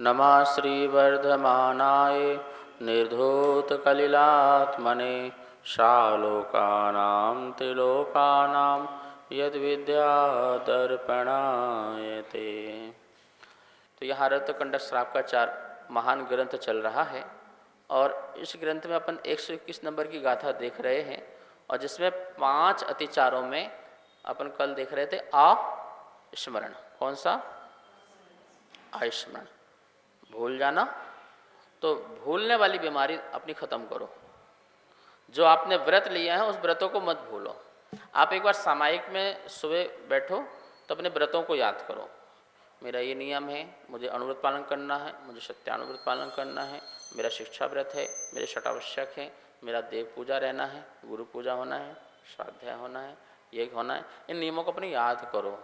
नमः श्रीवर्धमानाय निर्धूतकलिलात्मने शालोकानां त्रिलोकानां यद्विद्यादर्पणायते। तो यहाँ रत्नकंड श्राप का 4 महान ग्रंथ चल रहा है और इस ग्रंथ में अपन 121 नंबर की गाथा देख रहे हैं और जिसमें 5 अतिचारों में अपन कल देख रहे थे स्मरण। कौन सा? आस्मरण, भूल जाना। तो भूलने वाली बीमारी अपनी खत्म करो। जो आपने व्रत लिया है उस व्रतों को मत भूलो। आप एक बार सामायिक में सुबह बैठो तो अपने व्रतों को याद करो। मेरा ये नियम है, मुझे अनुव्रत पालन करना है, मुझे सत्यानुव्रत पालन करना है, मेरा शिक्षा व्रत है, मेरे षटावश्यक है, मेरा देव पूजा रहना है, गुरु पूजा होना है, स्वाध्याय होना है, ये होना है। इन नियमों को अपनी याद करो।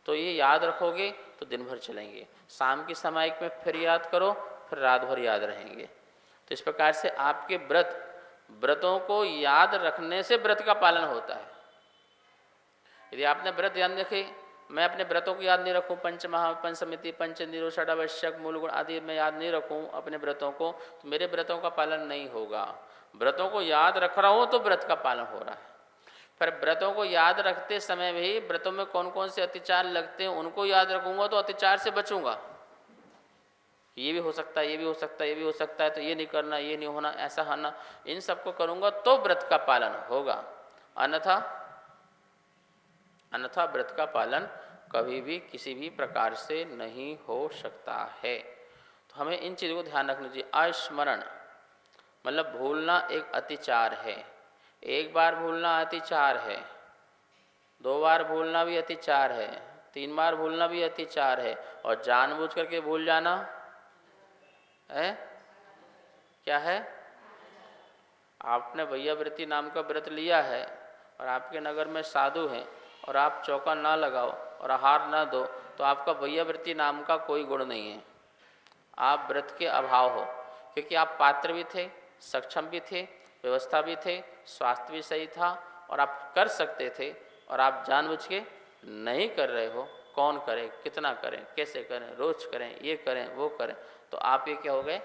तो ये याद रखोगे तो दिन भर चलेंगे। शाम की सामायिक में फिर याद करो, फिर रात भर याद रहेंगे। तो इस प्रकार से आपके व्रतों को याद रखने से व्रत का पालन होता है। यदि आपने व्रत याद रखे, मैं अपने व्रतों को याद नहीं रखूं, पंचसमिति, पंचनिरो, षडावश्यक, मूल गुण आदि मैं याद नहीं रखूं अपने व्रतों को, तो मेरे व्रतों का पालन नहीं होगा। व्रतों को याद रख रहा हूं तो व्रत का पालन हो रहा है। पर व्रतों को याद रखते समय भी व्रतों में कौन कौन से अतिचार लगते हैं उनको याद रखूंगा तो अतिचार से बचूंगा। ये भी हो सकता है, ये भी हो सकता है, ये भी हो सकता है, तो ये नहीं करना, ये नहीं होना, ऐसा होना, इन सबको करूंगा तो व्रत का पालन होगा। अन्यथा व्रत का पालन कभी भी किसी भी प्रकार से नहीं हो सकता है। तो हमें इन चीज़ों को ध्यान रखना चाहिए। अस्मरण मतलब भूलना एक अतिचार है। एक बार भूलना अतिचार है, 2 बार भूलना भी अतिचार है, 3 बार भूलना भी अतिचार है, और जानबूझ करके भूल जाना है क्या है? आपने वैयावृत्ति नाम का व्रत लिया है और आपके नगर में साधु हैं और आप चौका ना लगाओ और आहार ना दो तो आपका वैयावृत्ति नाम का कोई गुण नहीं है। आप व्रत के अभाव हो, क्योंकि आप पात्र भी थे, सक्षम भी थे, व्यवस्था भी थे, स्वास्थ्य भी सही था और आप कर सकते थे, और आप जानबूझ के नहीं कर रहे हो। कौन करे, कितना करें, कैसे करें, रोज करें, ये करें, वो करें, तो आप ये क्या हो गए?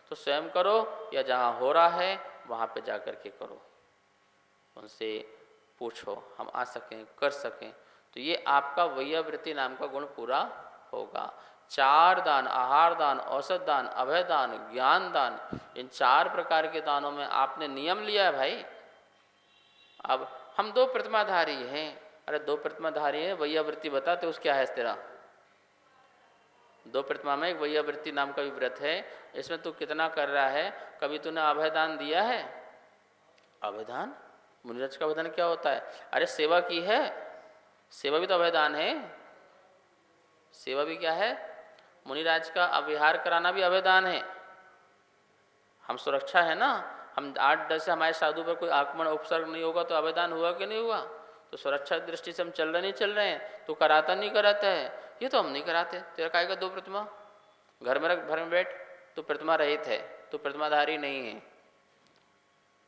तो स्वयं करो या जहाँ हो रहा है वहाँ पे जा कर के करो, उनसे पूछो, हम आ सकें, कर सकें, तो ये आपका वैयावृत्ति नाम का गुण पूरा होगा। 4 दान, आहार दान, औषध दान, अभय दान, ज्ञान दान, इन 4 प्रकार के दानों में आपने नियम लिया है भाई। अब हम 2 प्रतिमाधारी हैं। अरे 2 प्रतिमाधारी हैं, वैयावृत्ति बता तो क्या है तेरा? 2 प्रतिमा में एक वैयावृत्ति नाम का भी व्रत है। इसमें तू कितना कर रहा है? कभी तूने अभयदान दिया है? अभयदान, मुनिराज का अभयदान क्या होता है? अरे सेवा की है, सेवा भी तो अभयदान है। सेवा भी क्या है? मुनिराज का अविहार कराना भी अभयदान है। हम सुरक्षा है ना, हम 8-10 से हमारे साधु पर कोई आक्रमण उपसर्ग नहीं होगा तो अभयदान हुआ कि नहीं हुआ? तो सुरक्षा की दृष्टि से हम चल रहे नहीं चल रहे हैं? तो कराता नहीं कराता है? ये तो हम नहीं कराते। तेरा काय का 2 प्रतिमा घर में रख, घर में बैठ, तो प्रतिमा रहित है, तो प्रतिमाधारी नहीं है।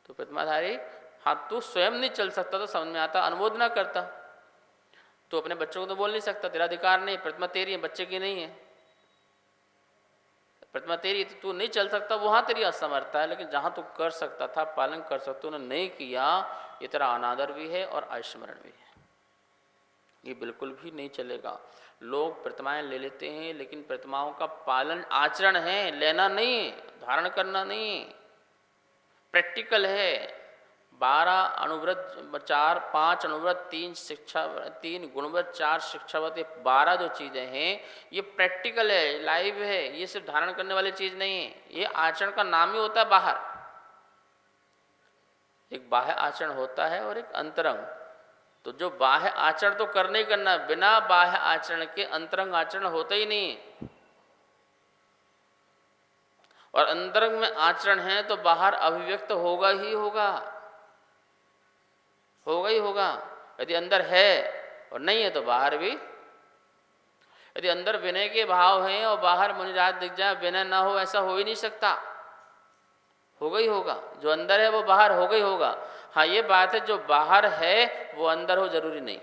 तो प्रतिमाधारी, हाँ तू स्वयं नहीं चल सकता तो समझ में आता, अनुमोद ना करता। तो अपने बच्चों को तो बोल नहीं सकता, तेरा अधिकार नहीं, प्रतिमा तेरी है, बच्चे की नहीं है। प्रतिमा तेरी तो तू नहीं चल सकता, वहाँ तेरी असमर्थता है। लेकिन जहाँ तू कर सकता था, पालन कर सकता, तूने नहीं किया, ये तेरा अनादर भी है और अस्मरण भी है। ये बिल्कुल भी नहीं चलेगा। लोग प्रतिमाएं ले लेते हैं, लेकिन प्रतिमाओं का पालन आचरण है, लेना नहीं, धारण करना नहीं, प्रैक्टिकल है। 12 अनुव्रत, 4, 5 अनुव्रत, 3 शिक्षा, 3 गुणव्रत, 4 शिक्षावत, ये 12 जो चीज़ें हैं ये प्रैक्टिकल है, लाइव है। ये सिर्फ धारण करने वाली चीज़ नहीं है। ये आचरण का नाम ही होता है बाहर। एक बाह्य आचरण होता है और एक अंतरंग। तो जो बाह्य आचरण तो करना ही करना, बिना बाह्य आचरण के अंतरंग आचरण होता ही नहीं। और अंतरंग में आचरण है तो बाहर अभिव्यक्त होगा ही होगा, होगा ही होगा। यदि अंदर है और नहीं है तो बाहर भी। यदि अंदर विनय के भाव हैं और बाहर मुनिराज दिख जाए विनय ना हो, ऐसा हो ही नहीं सकता। होगा ही होगा, जो अंदर है वो बाहर होगा ही होगा। हाँ ये बात है, जो बाहर है वो अंदर हो जरूरी नहीं।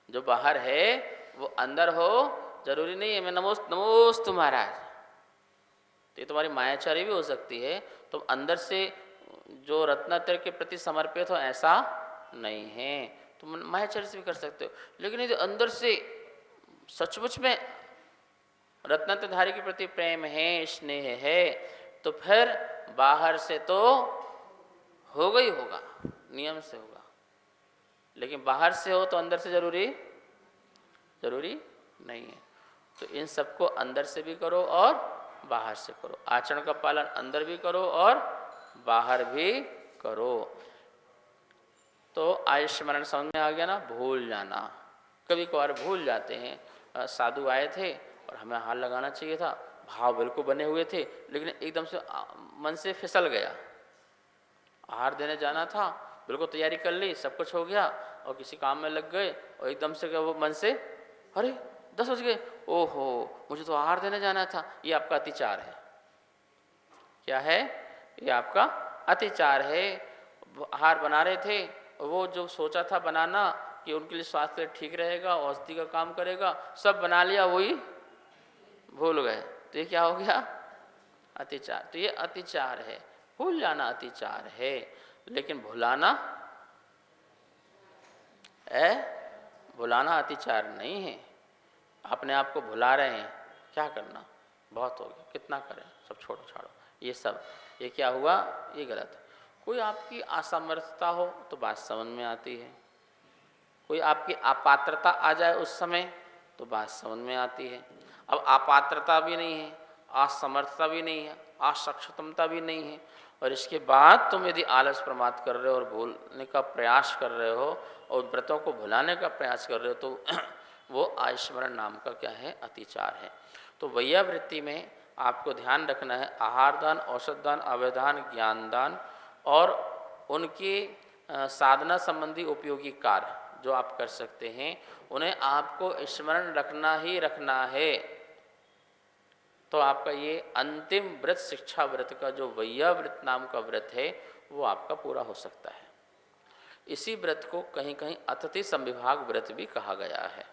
जो बाहर है वो अंदर हो जरूरी नहीं है मैं नमोस्तु महाराज, तो ये तुम्हारी मायाचारी भी हो सकती है। तुम अंदर से जो रत्नात्रय के प्रति समर्पित हो ऐसा नहीं है, तुम मायाचारी से भी कर सकते हो। लेकिन यदि अंदर से सचमुच में रत्नात्रयधारी के प्रति प्रेम है, स्नेह है, तो फिर बाहर से तो होगा ही होगा, नियम से होगा। लेकिन बाहर से हो तो अंदर से जरूरी नहीं है। तो इन सबको अंदर से भी करो और बाहर से करो। आचरण का पालन अंदर भी करो और बाहर भी करो। तो आयुष्मरण समझ में आ गया ना। भूल जाना, कभी कभार भूल जाते हैं। साधु आए थे और हमें हाथ लगाना चाहिए था, भाव बिल्कुल बने हुए थे, लेकिन एकदम से मन से फिसल गया। आहार देने जाना था, बिल्कुल तैयारी कर ली, सब कुछ हो गया और किसी काम में लग गए और एकदम से वो मन से अरे 10 बज गए, ओहो मुझे तो आहार देने जाना था। ये आपका अतिचार है। क्या है? ये आपका अतिचार है। आहार बना रहे थे, वो जो सोचा था बनाना कि उनके लिए स्वास्थ्य के लिए ठीक रहेगा, औषधि का काम करेगा, सब बना लिया, वही भूल गए। तो ये क्या हो गया? अतिचार। तो ये अतिचार है। भूल जाना अतिचार है, लेकिन भुलाना अतिचार नहीं है। अपने आप को भुला रहे हैं, क्या करना, बहुत हो गया, कितना करें, सब छोड़ो छाड़ो, ये क्या हुआ, ये गलत है। कोई आपकी असमर्थता हो तो बात समझ में आती है, कोई आपकी अपात्रता आ जाए उस समय तो बात समझ में आती है। अब अपात्रता भी नहीं है, असमर्थता भी नहीं है, असक्षमता भी नहीं है, और इसके बाद तुम यदि आलस प्रमाद कर रहे हो और भूलने का प्रयास कर रहे हो और व्रतों को भुलाने का प्रयास कर रहे हो, तो वो आयुष्मरण नाम का क्या है? अतिचार है। तो वैयावृत्ति में आपको ध्यान रखना है, आहार दान, औषध दान, अवयदान, ज्ञान दान और उनकी साधना संबंधी उपयोगी कार्य जो आप कर सकते हैं, उन्हें आपको स्मरण रखना ही रखना है। तो आपका ये अंतिम व्रत, शिक्षा व्रत का जो वैयाव्रत नाम का व्रत है, वो आपका पूरा हो सकता है। इसी व्रत को कहीं कहीं अतिथि संविभाग व्रत भी कहा गया है।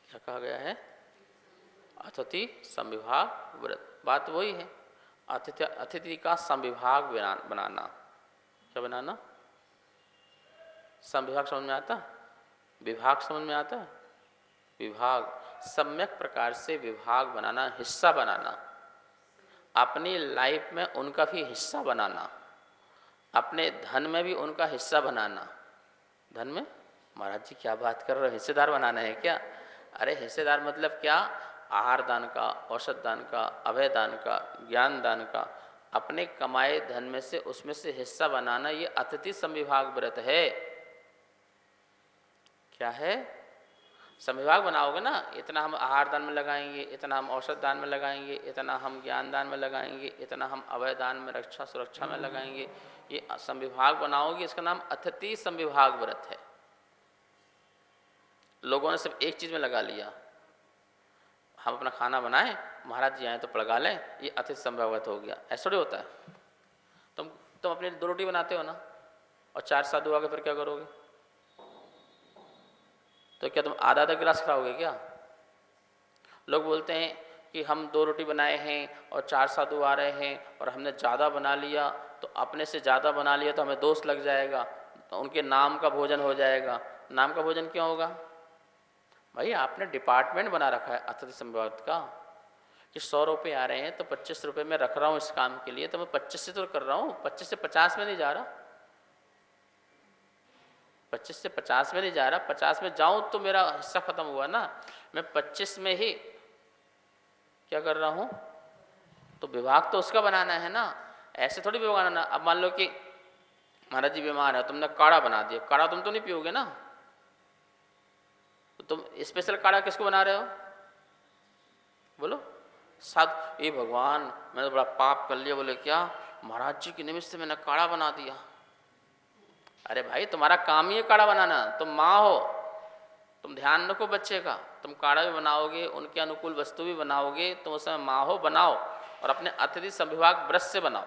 क्या कहा गया है? अतिथि संविभाग व्रत। बात वही है, अतिथि का संविभाग बनाना। क्या बनाना? संविभाग समझ में आता? विभाग समझ में आता? विभाग, सम्यक प्रकार से विभाग बनाना, हिस्सा बनाना, अपनी लाइफ में उनका भी हिस्सा बनाना, अपने धन में भी उनका हिस्सा बनाना। धन में? महाराज जी क्या बात कर रहे हो, हिस्सेदार बनाना है क्या? अरे हिस्सेदार मतलब क्या? आहार दान का, औषध दान का, अभय दान का, ज्ञान दान का, अपने कमाए धन में से उसमें से हिस्सा बनाना, ये अतिथि संविभाग व्रत है। क्या है? संविभाग बनाओगे ना, इतना हम आहार दान में लगाएंगे, इतना हम औषध दान में लगाएंगे, इतना हम ज्ञान दान में लगाएंगे, इतना हम अभय दान में, रक्षा सुरक्षा में लगाएंगे। ये संविभाग बनाओगे, इसका नाम अतिथि संविभाग व्रत है। लोगों ने सिर्फ एक चीज़ में लगा लिया, हम अपना खाना बनाएं, महाराज जी आए तो पड़गा लें, ये अतिथि संविभाग व्रत हो गया। ऐसा थोड़ी होता है। तुम अपनी 2 रोटी बनाते हो ना, और 4 साधु आगे फिर क्या करोगे? तो क्या तुम आधा आधा गिलास खाओगे क्या? लोग बोलते हैं कि हम 2 रोटी बनाए हैं और 4 साधु आ रहे हैं और हमने ज़्यादा बना लिया, तो अपने से ज़्यादा बना लिया तो हमें दोष लग जाएगा, तो उनके नाम का भोजन हो जाएगा। नाम का भोजन क्यों होगा? भाई आपने डिपार्टमेंट बना रखा है अतिथि संविभाग का कि 100 रुपये आ रहे हैं तो 25 रुपये मैं रख रहा हूँ इस काम के लिए, तो मैं 25 से तो कर रहा हूँ, 25 से 50 में नहीं जा रहा, 25 से 50 में नहीं जा रहा। 50 में जाऊं तो मेरा हिस्सा खत्म हुआ ना, मैं 25 में ही क्या कर रहा हूं? तो विभाग तो उसका बनाना है ना, ऐसे थोड़ी विभाग बनाना। अब मान लो कि महाराज जी बीमार है, तुमने काढ़ा बना दिया, काढ़ा तुम तो नहीं पियोगे ना, तो तुम स्पेशल काढ़ा किसको बना रहे हो? बोलो। साधु, ये भगवान मैंने तो बड़ा पाप कर लिया। बोले क्या? महाराज जी के निमित्त से मैंने काढ़ा बना दिया। अरे भाई तुम्हारा काम ही है काढ़ा बनाना, तुम माँ हो, तुम ध्यान रखो बच्चे का, तुम काढ़ा भी बनाओगे, उनके अनुकूल वस्तु भी बनाओगे, तुम उस समय माँ हो, बनाओ, और अपने अतिथि संविभाग व्रत से बनाओ।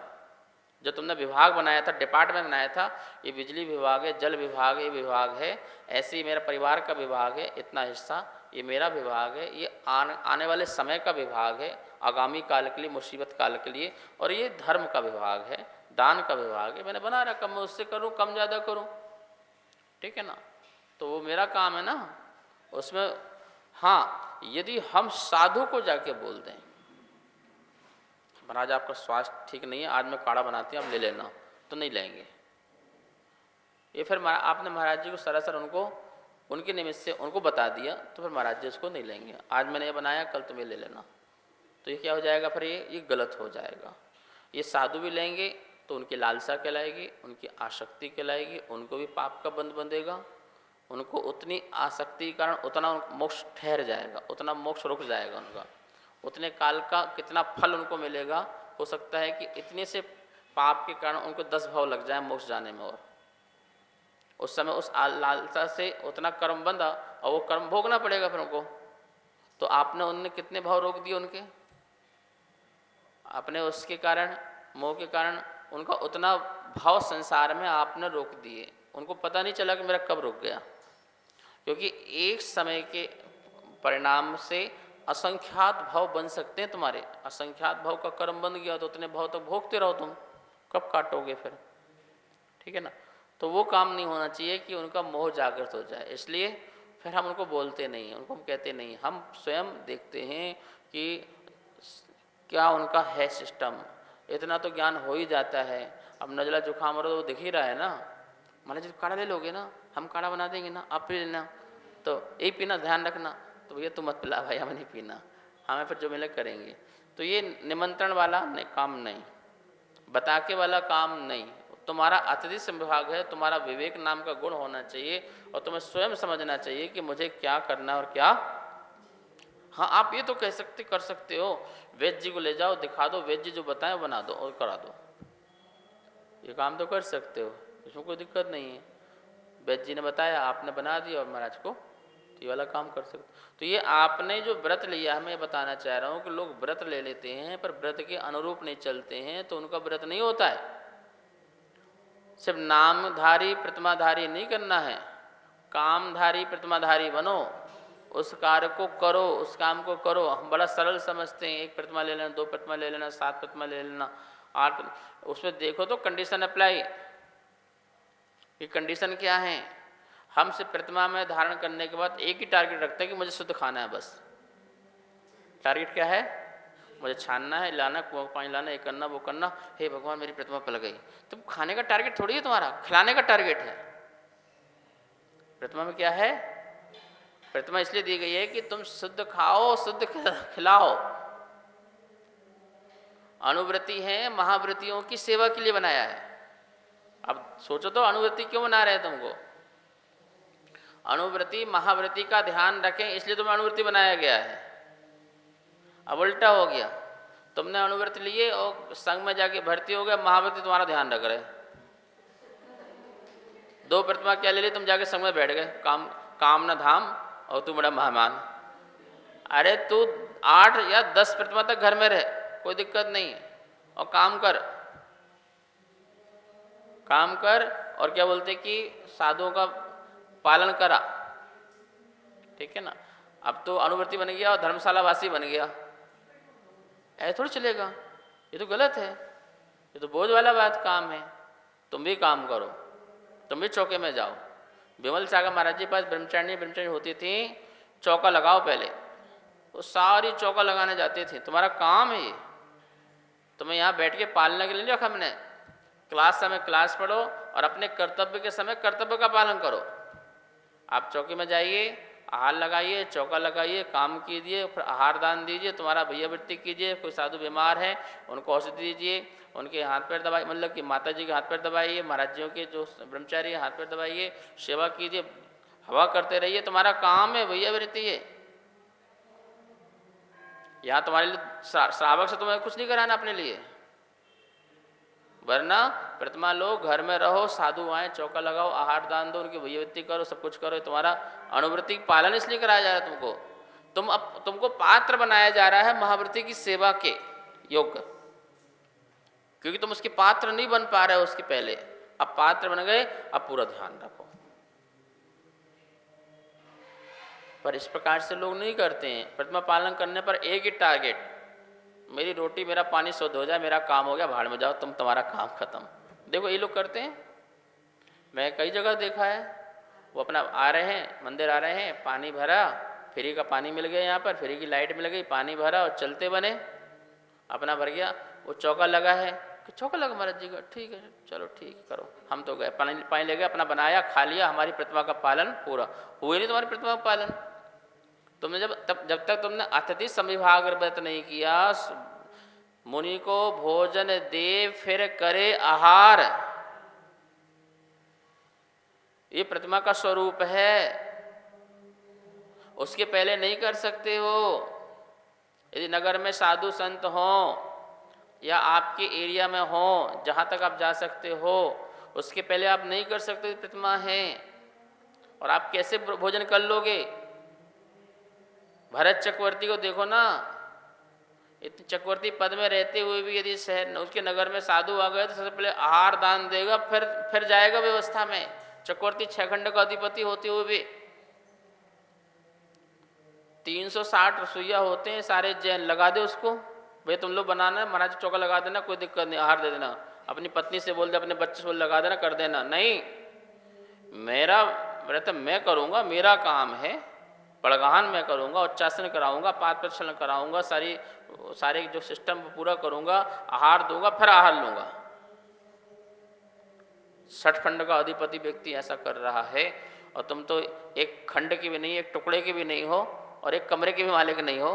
जो तुमने विभाग बनाया था, डिपार्टमेंट बनाया था, ये बिजली विभाग है, जल विभाग, ये विभाग है, ऐसे ही मेरा परिवार का विभाग है, इतना हिस्सा ये मेरा विभाग है, ये आने वाले समय का विभाग है, आगामी काल के लिए, मुसीबत काल के लिए, और ये धर्म का विभाग है, दान का विभाग है, मैंने बना रखा, मैं उससे करूँ, कम ज़्यादा करूँ, ठीक है ना। तो वो मेरा काम है ना उसमें। हाँ, यदि हम साधु को जाके बोल दें महाराज आपका स्वास्थ्य ठीक नहीं है, आज मैं काढ़ा बनाती हूँ, आप ले लेना, तो नहीं लेंगे। ये फिर आपने महाराज जी को सरासर उनको उनके निमित्त से उनको बता दिया, तो फिर महाराज जी उसको नहीं लेंगे। आज मैंने ये बनाया, कल तुम्हें ले लेना, तो ये क्या हो जाएगा फिर, ये गलत हो जाएगा। ये साधु भी लेंगे तो उनकी लालसा कहलाएगी, उनकी आसक्ति कहलाएगी, उनको भी पाप का बंध बंधेगा, उनको उतनी आसक्ति के कारण उतना मोक्ष ठहर जाएगा, उतना मोक्ष रुक जाएगा उनका, उतने काल का कितना फल उनको मिलेगा। हो सकता है कि इतने से पाप के कारण उनको 10 भाव लग जाए मोक्ष जाने में, और उस समय उस लालसा से उतना कर्म बंधा और वो कर्म भोगना पड़ेगा फिर उनको। तो आपने उनने कितने भाव रोक दिए उनके, आपने उसके कारण, मोह के कारण उनका उतना भाव संसार में आपने रोक दिए, उनको पता नहीं चला कि मेरा कब रुक गया। क्योंकि एक समय के परिणाम से असंख्यात भाव बन सकते हैं तुम्हारे, असंख्यात भाव का कर्म बन गया तो उतने भाव तक भोगते रहो, तुम कब काटोगे फिर, ठीक है ना। तो वो काम नहीं होना चाहिए कि उनका मोह जागृत हो जाए, इसलिए फिर हम उनको बोलते नहीं, उनको हम कहते नहीं, हम स्वयं देखते हैं कि क्या उनका है सिस्टम। इतना तो ज्ञान हो ही जाता है। अब नजला जुकाम हो रहा तो दिख ही रहा है ना, महाराज जी काढ़ा ले लोगे ना, हम काढ़ा बना देंगे ना, आप पी लेना, तो यही पीना, ध्यान रखना, तो भैया तुम मत पिला भाई, हमें नहीं पीना, हमें फिर जो मिले करेंगे। तो ये निमंत्रण वाला काम नहीं, बता के वाला काम नहीं। तुम्हारा अतिथि संभाग है, तुम्हारा विवेक नाम का गुण होना चाहिए, और तुम्हें स्वयं समझना चाहिए कि मुझे क्या करना और क्या। हाँ, आप ये तो कह सकते, कर सकते हो, वैद्य जी को ले जाओ, दिखा दो, वैद्य जी जो बताएं बना दो और करा दो, ये काम तो कर सकते हो, इसमें कोई दिक्कत नहीं है। वैद्य जी ने बताया, आपने बना दिया और महाराज को, तो ये वाला काम कर सकते। तो ये आपने जो व्रत लिया है, मैं बताना चाह रहा हूँ कि लोग व्रत ले लेते हैं पर व्रत के अनुरूप नहीं चलते हैं, तो उनका व्रत नहीं होता है। सिर्फ नामधारी प्रतिमाधारी नहीं करना है, कामधारी प्रतिमाधारी बनो, उस कार्य को करो, उस काम को करो। हम बड़ा सरल समझते हैं, 1 प्रतिमा ले लेना, 2 प्रतिमा ले लेना, 7 प्रतिमा ले लेना, 8, उसमें देखो तो कंडीशन अप्लाई, ये कंडीशन क्या है। हम सिर्फ प्रतिमा में धारण करने के बाद एक ही टारगेट रखते हैं कि मुझे शुद्ध खाना है, बस टारगेट क्या है, मुझे छानना है, लाना, कुआं पानी लाना, ये करना, वो करना, हे भगवान मेरी प्रतिमा पल गई। तो खाने का टारगेट थोड़ी है तुम्हारा, खिलाने का टारगेट है। प्रतिमा में क्या है, प्रतिमा इसलिए दी गई है कि तुम शुद्ध खाओ, शुद्ध खिलाओ। अनुव्रति है, महाव्रतियों की सेवा के लिए बनाया है। अब सोचो तो अनुव्रति क्यों बना रहे हैं तुमको, अनुव्रति महाव्रति का ध्यान रखें इसलिए तुम्हें अनुव्रति बनाया गया है। अब उल्टा हो गया, तुमने अनुव्रत लिए और संघ में जाके भर्ती हो गए, महाव्रति तुम्हारा ध्यान रख रहे। 2 प्रतिमा क्या ले ली, तुम जाके संघ में बैठ गए, काम न धाम और तू बड़ा मेहमान। अरे तू 8 या 10 प्रतिमा तक घर में रहे, कोई दिक्कत नहीं, और काम कर, काम कर, और क्या बोलते कि साधुओं का पालन करा, ठीक है ना। अब तो अनुव्रति बन गया और धर्मशाला वासी बन गया, ऐसे थोड़ी चलेगा, ये तो गलत है, ये तो बोझ वाला बात काम है। तुम भी काम करो, तुम भी चौके में जाओ। विमल सागर महाराज जी पास ब्रह्मचारिणी होती थी, चौका लगाओ पहले, वो सारी चौका लगाने जाते थे। तुम्हारा काम है ये, तुम्हें यहाँ बैठ के पालने के लिए नहीं रखा हमने। क्लास समय क्लास पढ़ो और अपने कर्तव्य के समय कर्तव्य का पालन करो। आप चौकी में जाइए, आहार लगाइए, चौका लगाइए, काम कीजिए, फिर आहार दान दीजिए, तुम्हारा भैयावृत्ति कीजिए। कोई साधु बीमार है उनको औषधि दीजिए, उनके हाथ पैर दबाइए, मतलब कि माता जी के हाथ पैर दबाइए, महाराज जियों के जो ब्रह्मचारी हाथ पैर दबाइए, सेवा कीजिए, हवा करते रहिए, तुम्हारा काम है, भैयावृत्ति है। यहाँ तुम्हारे लिए श्रावक से तुम्हें कुछ नहीं कराना अपने लिए, वरना प्रतिमा लो, घर में रहो, साधु आए, चौका लगाओ, आहार दान दो, उनकी भैयावृत्ति करो, सब कुछ करो। तुम्हारा अनुवृत्ति पालन इसलिए कराया जा रहा है तुमको, तुमको पात्र बनाया जा रहा है महाव्रती की सेवा के योग्य, क्योंकि तुम उसके पात्र नहीं बन पा रहे हो उसके पहले। अब पात्र बन गए, अब पूरा ध्यान रखो। पर इस प्रकार से लोग नहीं करते हैं। प्रतिमा पालन करने पर एक ही टारगेट, मेरी रोटी मेरा पानी शुद्ध हो जाए, मेरा काम हो गया, भाड़ में जाओ तुम, तुम्हारा काम खत्म। देखो ये लोग करते हैं, मैं कई जगह देखा है। वो अपना आ रहे हैं, मंदिर आ रहे हैं, पानी भरा, फ्री का पानी मिल गया, यहाँ पर फ्री की लाइट मिल गई, पानी भरा और चलते बने, अपना भर गया। वो चौका लगा है कि चौका लगा महाराज जी का, ठीक है चलो ठीक करो, हम तो गए, पानी पानी ले गए, अपना बनाया, खा लिया, हमारी प्रतिमा का पालन पूरा हुए नहीं। तुम्हारी प्रतिमा का पालन तुमने जब तक तुमने अतिथि संविभाग व्रत नहीं किया, मुनि को भोजन दे फिर करे आहार, ये प्रतिमा का स्वरूप है, उसके पहले नहीं कर सकते हो। यदि नगर में साधु संत हों या आपके एरिया में हो, जहाँ तक आप जा सकते हो, उसके पहले आप नहीं कर सकते, प्रतिमा है। और आप कैसे भोजन कर लोगे? भरत चक्रवर्ती को देखो ना, इतने चक्रवर्ती पद में रहते हुए भी यदि शहर उसके नगर में साधु आ गए तो सबसे पहले आहार दान देगा, फिर जाएगा व्यवस्था में। चक्रवर्ती 6 खंड का अधिपति होते हुए भी 360 रसोइया होते हैं, सारे जैन लगा दे उसको, भाई तुम लोग बनाना है, महाराज चौका लगा देना, कोई दिक्कत नहीं, आहार दे देना, अपनी पत्नी से बोल दे, अपने बच्चे से बोल लगा देना, कर देना। नहीं, मेरा व्रत मैं करूँगा, मेरा काम है, पड़गाहन मैं करूँगा, उच्चासन कराऊँगा, पाद प्रक्षालन कराऊँगा, सारे जो सिस्टम पूरा करूँगा, आहार दूंगा, फिर आहार लूँगा। 60 खंड का अधिपति व्यक्ति ऐसा कर रहा है, और तुम तो एक खंड की भी नहीं, एक टुकड़े की भी नहीं हो, और एक कमरे के भी मालिक नहीं हो,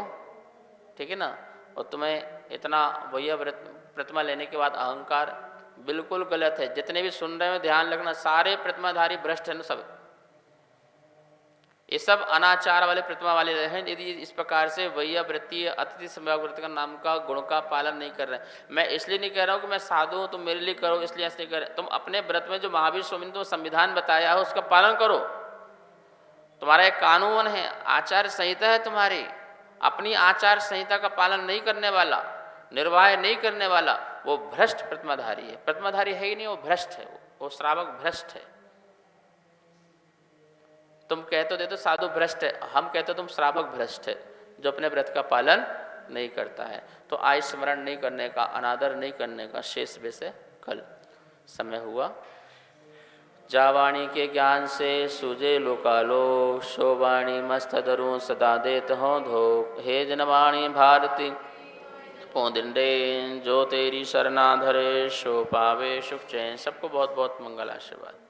ठीक है ना। और तुम्हें इतना भैया प्रतिमा लेने के बाद अहंकार, बिल्कुल गलत है। जितने भी सुन रहे हैं ध्यान रखना, सारे प्रतिमाधारी भ्रष्ट हैं सब, ये सब अनाचार वाले प्रतिमा वाले हैं। यदि इस प्रकार से वैया वृत्ति अतिथि संविभाग व्रत का नाम का गुण का पालन नहीं कर रहे हैं। मैं इसलिए नहीं कह रहा हूँ कि मैं साधु हूँ तुम मेरे लिए करो, इसलिए ऐसे नहीं कर रहे। तुम अपने व्रत में जो महावीर स्वामी ने तुम संविधान बताया है उसका पालन करो, तुम्हारा एक कानून है, आचार संहिता है तुम्हारी। अपनी आचार संहिता का पालन नहीं करने वाला, निर्वाह नहीं करने वाला, वो भ्रष्ट प्रतिमाधारी है। प्रतिमाधारी है ही नहीं, वो भ्रष्ट है, वो श्रावक भ्रष्ट है। तुम कहते देते साधु भ्रष्ट है, हम कहते तुम श्रावक भ्रष्ट है जो अपने व्रत का पालन नहीं करता है। तो आय स्मरण नहीं करने का, अनादर नहीं करने का शेष विषय कल समय हुआ। जावाणी के ज्ञान से सूझे लोकालो, शोवाणी मस्त दरु सदा देत हो धो। हे जनवाणी भारती पोदिंडे, जो तेरी शरणाधरे सो पावे सुख चैन। सबको बहुत बहुत मंगल आशीर्वाद।